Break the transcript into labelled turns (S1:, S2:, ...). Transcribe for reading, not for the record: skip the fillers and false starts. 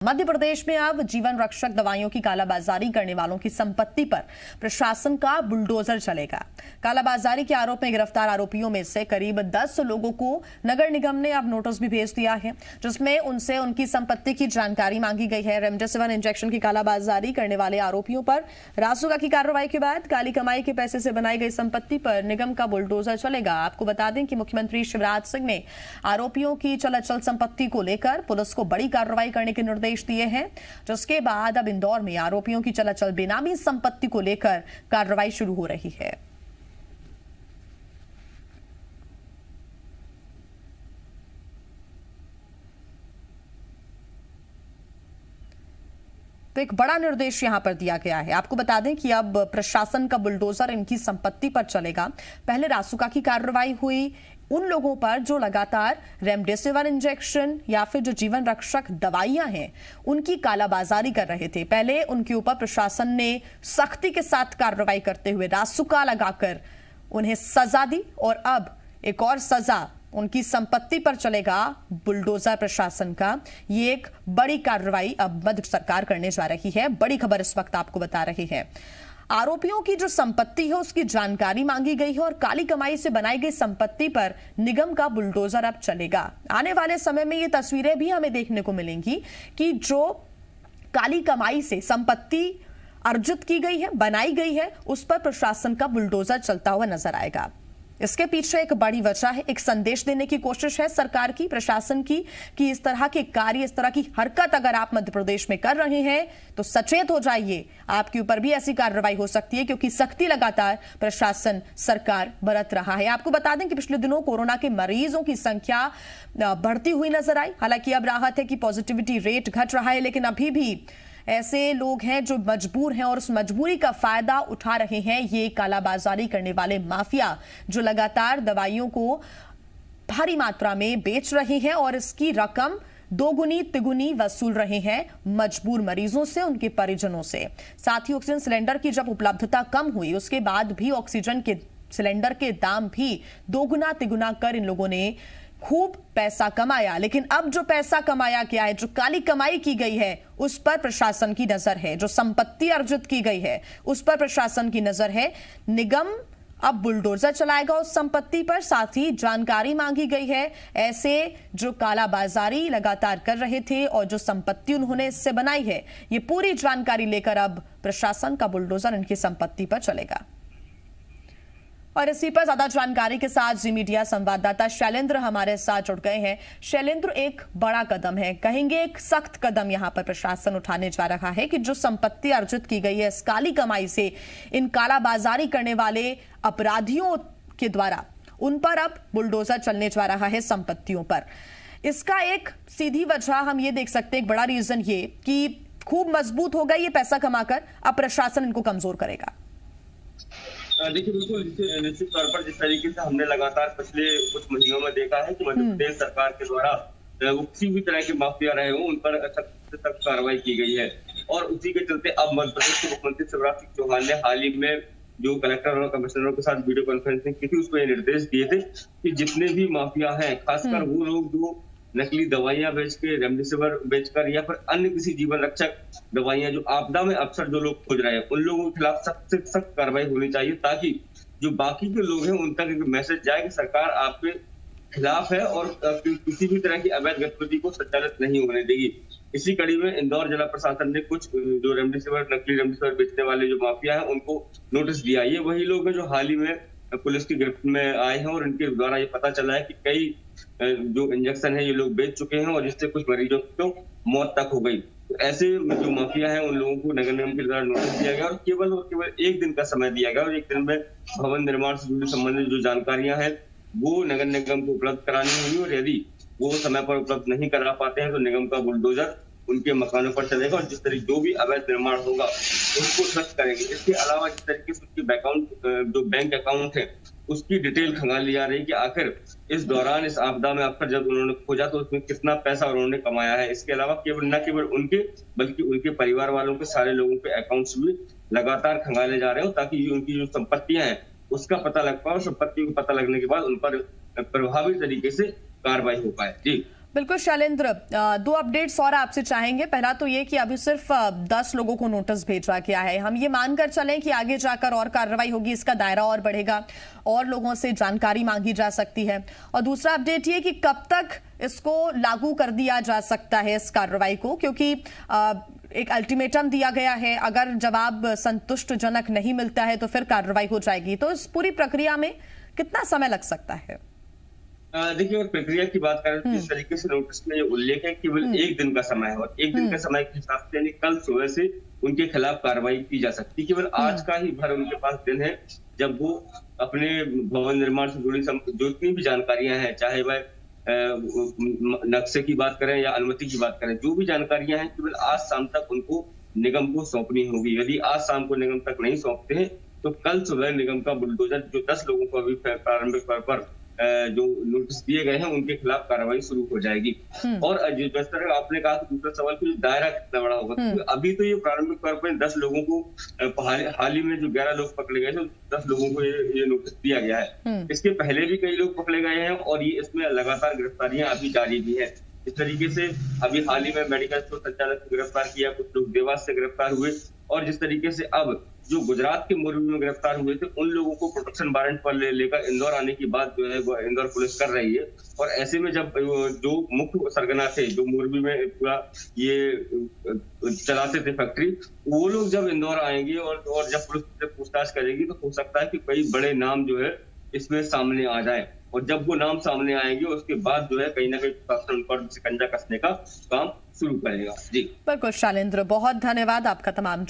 S1: मध्य प्रदेश में अब जीवन रक्षक दवाइयों की कालाबाजारी करने वालों की संपत्ति पर प्रशासन का बुलडोजर चलेगा। कालाबाजारी के आरोप में गिरफ्तार आरोपियों में से करीब 10 लोगों को नगर निगम ने अब नोटिस भी भेज दिया है, जिसमें उनसे उनकी संपत्ति की जानकारी मांगी गई है। रेमडेसिविर इंजेक्शन की कालाबाजारी करने वाले आरोपियों पर रासुका की कार्रवाई के बाद काली कमाई के पैसे से बनाई गई संपत्ति पर निगम का बुलडोजर चलेगा। आपको बता दें कि मुख्यमंत्री शिवराज सिंह ने आरोपियों की चल संपत्ति को लेकर पुलिस को बड़ी कार्रवाई करने के निर्देश दिए हैं, जिसके बाद अब इंदौर में आरोपियों की चल बेनामी संपत्ति को लेकर कार्रवाई शुरू हो रही है। तो एक बड़ा निर्देश यहां पर दिया गया है। आपको बता दें कि अब प्रशासन का बुलडोजर इनकी संपत्ति पर चलेगा। पहले रासुका की कार्रवाई हुई उन लोगों पर जो लगातार रेमडेसिविर इंजेक्शन या फिर जो जीवन रक्षक दवाइयां हैं उनकी कालाबाजारी कर रहे थे। पहले उनके ऊपर प्रशासन ने सख्ती के साथ कार्रवाई करते हुए रासुका लगाकर उन्हें सजा दी और अब एक और सजा उनकी संपत्ति पर चलेगा बुलडोजर प्रशासन का। ये एक बड़ी कार्रवाई अब मध्य सरकार करने जा रही है। बड़ी खबर इस वक्त आपको बता रही है। आरोपियों की जो संपत्ति है उसकी जानकारी मांगी गई है और काली कमाई से बनाई गई संपत्ति पर निगम का बुलडोजर अब चलेगा। आने वाले समय में ये तस्वीरें भी हमें देखने को मिलेंगी कि जो काली कमाई से संपत्ति अर्जित की गई है, बनाई गई है, उस पर प्रशासन का बुलडोजर चलता हुआ नजर आएगा। इसके पीछे एक बड़ी वजह है, एक संदेश देने की कोशिश है सरकार की, प्रशासन की, कि इस तरह के कार्य, इस तरह की हरकत अगर आप मध्य प्रदेश में कर रहे हैं तो सचेत हो जाइए, आपके ऊपर भी ऐसी कार्रवाई हो सकती है, क्योंकि सख्ती लगातार प्रशासन सरकार बरत रहा है। आपको बता दें कि पिछले दिनों कोरोना के मरीजों की संख्या बढ़ती हुई नजर आई। हालांकि अब राहत है कि पॉजिटिविटी रेट घट रहा है, लेकिन अभी भी ऐसे लोग हैं जो मजबूर हैं और उस मजबूरी का फायदा उठा रहे हैं ये कालाबाजारी करने वाले माफिया, जो लगातार दवाइयों को भारी मात्रा में बेच रहे हैं और इसकी रकम दोगुनी तिगुनी वसूल रहे हैं मजबूर मरीजों से, उनके परिजनों से। साथ ही ऑक्सीजन सिलेंडर की जब उपलब्धता कम हुई उसके बाद भी ऑक्सीजन के सिलेंडर के दाम भी दोगुना तिगुना कर इन लोगों ने खूब पैसा कमाया। लेकिन अब जो पैसा कमाया गया है, जो काली कमाई की गई है, उस पर प्रशासन की नजर है। जो संपत्ति अर्जित की गई है उस पर प्रशासन की नजर है। निगम अब बुलडोजर चलाएगा उस संपत्ति पर। साथ ही जानकारी मांगी गई है ऐसे जो कालाबाजारी लगातार कर रहे थे और जो संपत्ति उन्होंने इससे बनाई है, ये पूरी जानकारी लेकर अब प्रशासन का बुलडोजर इनकी संपत्ति पर चलेगा। और इसी पर ज्यादा जानकारी के साथ जी मीडिया संवाददाता शैलेंद्र हमारे साथ जुड़ गए हैं। शैलेंद्र, एक बड़ा कदम है, कहेंगे एक सख्त कदम यहां पर प्रशासन उठाने जा रहा है कि जो संपत्ति अर्जित की गई है इस काली कमाई से, इन कालाबाजारी करने वाले अपराधियों के द्वारा उन पर अब बुलडोजर चलने जा रहा है संपत्तियों पर। इसका एक सीधी वजह हम ये देख सकते हैं, एक बड़ा रीजन ये कि खूब मजबूत हो गई ये पैसा कमाकर, अब प्रशासन इनको कमजोर करेगा।
S2: देखिए, बिल्कुल निश्चित तौर पर जिस तरीके से हमने लगातार पिछले कुछ महीनों में देखा है कि मध्य प्रदेश सरकार के द्वारा किसी भी तरह के माफिया रहे हो उन पर सख्त से सख्त कार्रवाई की गई है। और उसी के चलते अब मध्य प्रदेश के मुख्यमंत्री शिवराज सिंह चौहान ने हाल ही में जो कलेक्टर और कमिश्नरों के साथ वीडियो कॉन्फ्रेंसिंग की थी, उसमें निर्देश दिए थे कि जितने भी माफिया हैं, खासकर वो लोग जो नकली दवाइयां बेच के, रेमडेसिविर बेचकर या फिर अन्य किसी जीवन रक्षक दवाइयां जो आपदा में अक्सर जो लोग खोज रहे हैं, उन लोगों के खिलाफ सख्त से सख्त कार्रवाई होनी चाहिए, ताकि जो बाकी के लोग हैं उन तक एक मैसेज जाए कि सरकार आपके खिलाफ है और किसी भी तरह की अवैध गतिविधि को संचालित नहीं होने देगी। इसी कड़ी में इंदौर जिला प्रशासन ने कुछ जो रेमडेसिविर, नकली रेमडेसिविर बेचने वाले जो माफिया है उनको नोटिस दिया। ये वही लोग हैं जो हाल ही में पुलिस की गिरफ्त में आए हैं और इनके द्वारा ये पता चला है कि कई जो इंजेक्शन है ये लोग बेच चुके हैं और जिससे कुछ मरीजों की तो मौत तक हो गई। तो ऐसे जो माफिया है उन लोगों को नगर निगम के द्वारा नोटिस दिया गया और केवल एक दिन का समय दिया गया और एक दिन में भवन निर्माण से जुड़ी संबंधित जो जानकारियां हैं वो नगर निगम को उपलब्ध करानी होगी। और यदि वो समय पर उपलब्ध नहीं करा पाते हैं तो निगम का बुलडोजर उनके मकानों पर चलेगा और जिस तरीके जो भी अवैध निर्माण होगा उसको ध्वस्त करेंगे। इसके अलावा जिस तरीके से उसकी जो बैंक अकाउंट है उसकी डिटेल खंगाली जा रही है कि आखिर इस दौरान, इस आपदा में आखिर जब उन्होंने खोजा तो उसमें कितना पैसा उन्होंने कमाया है। इसके अलावा न केवल उनके बल्कि उनके परिवार वालों के सारे लोगों के अकाउंट्स भी लगातार खंगाले जा रहे हो, ताकि उनकी जो संपत्तियां हैं उसका पता लग पाए और संपत्ति को पता लगने के बाद उन पर प्रभावी तरीके से कार्रवाई हो पाए। जी।
S1: बिल्कुल शैलेंद्र, दो अपडेट्स और आपसे चाहेंगे। पहला तो ये कि अभी सिर्फ 10 लोगों को नोटिस भेजा गया है, हम ये मानकर चलें कि आगे जाकर और कार्रवाई होगी, इसका दायरा और बढ़ेगा, और लोगों से जानकारी मांगी जा सकती है। और दूसरा अपडेट ये कि कब तक इसको लागू कर दिया जा सकता है इस कार्रवाई को, क्योंकि एक अल्टीमेटम दिया गया है, अगर जवाब संतुष्टजनक नहीं मिलता है तो फिर कार्रवाई हो जाएगी। तो इस पूरी प्रक्रिया में कितना समय लग सकता है?
S2: देखिए, और प्रक्रिया की बात करें तो जिस तरीके से नोटिस में ये उल्लेख है केवल एक दिन का समय है, और एक दिन का समय के हिसाब से यानी कल सुबह से उनके खिलाफ कार्रवाई की जा सकती है। केवल आज का ही भर उनके पास दिन है जब वो अपने भवन निर्माण से जुड़ी जितनी भी जानकारियां हैं, चाहे वह नक्शे की बात करें या अनुमति की बात करें, जो भी जानकारियां हैं केवल आज शाम तक उनको निगम को सौंपनी होगी। यदि आज शाम को निगम तक नहीं सौंपते हैं तो कल सुबह निगम का बुलडोजर जो 10 लोगों को अभी प्रारंभिक तौर पर जो नोटिस दिए गए हैं उनके खिलाफ कार्रवाई शुरू हो जाएगी। और जिस तरह आपने कहा दूसरा सवाल कि दायरा कितना बड़ा होगा, तो अभी तो ये प्रारंभिक तौर पर 10 लोगों को हाल ही में जो 11 लोग पकड़े गए थे 10 लोगों को ये नोटिस दिया गया है। इसके पहले भी कई लोग पकड़े गए हैं और ये इसमें लगातार गिरफ्तारियां अभी जारी भी है। इस तरीके से अभी हाल ही में मेडिकल स्टोर संचालक को गिरफ्तार किया, कुछ लोग देवास से गिरफ्तार हुए, और जिस तरीके से अब जो गुजरात के मोरबी में गिरफ्तार हुए थे उन लोगों को प्रोटेक्शन वारंट पर लेकर इंदौर आने की बात जो है वो इंदौर पुलिस कर रही है। और ऐसे में जब जो मुख्य सरगना थे जो मोरबी में पूरा ये चलाते थे फैक्ट्री, वो लोग जब इंदौर आएंगे और जब पुलिस से पूछताछ करेगी तो हो सकता है कि कई बड़े नाम जो है इसमें सामने आ जाए, और जब वो नाम सामने आएंगे उसके बाद जो है कहीं ना कहीं प्रशासन उन पर शिकंजा कसने का काम शुरू करेगा। जी
S1: बिल्कुल शैलेंद्र, बहुत धन्यवाद आपका तमाम